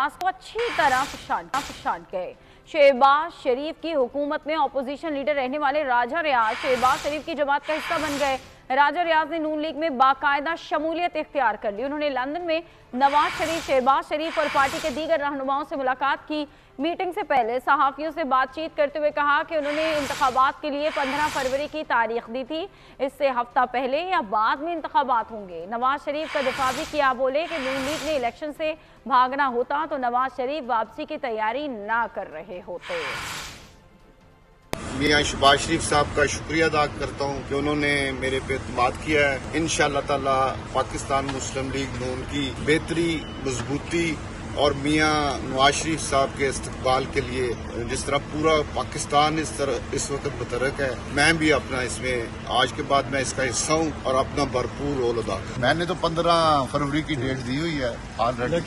नवाज को अच्छी तरह पहचान गए। शहबाज शरीफ की हुकूमत में अपोजिशन लीडर रहने वाले राजा रियाज शहबाज शरीफ की जमात का हिस्सा बन गए। राजा रियाज ने नून लीग में बाकायदा शमूलियत इख्तियार कर ली। उन्होंने लंदन में नवाज शरीफ, शहबाज शरीफ और पार्टी के दीगर रहनुमाओं से मुलाकात की। मीटिंग से पहले सहाफ़ियों से बातचीत करते हुए कहा कि उन्होंने इंतखाबात के लिए 15 फरवरी की तारीख दी थी। इससे हफ्ता पहले या बाद में इंतखाबात होंगे। नवाज शरीफ का दिफा भी किया, बोले कि नून लीग ने इलेक्शन से भागना होता तो नवाज शरीफ वापसी की तैयारी ना कर रहे होते। मियां शहबाज शरीफ साहब का शुक्रिया अदा करता हूं कि उन्होंने मेरे पे एतमाद किया है। इंशाअल्लाह ताला पाकिस्तान मुस्लिम लीग नून की बेहतरी, मजबूती और मियां नवाज शरीफ साहब के इस्तकबाल के लिए जिस तरह पूरा पाकिस्तान इस वक्त मुतरक है, मैं भी अपना इसमें आज के बाद मैं इसका हिस्सा हूं और अपना भरपूर रोल अदा करूं। मैंने तो 15 फरवरी की डेट दी हुई है ऑलरेडी।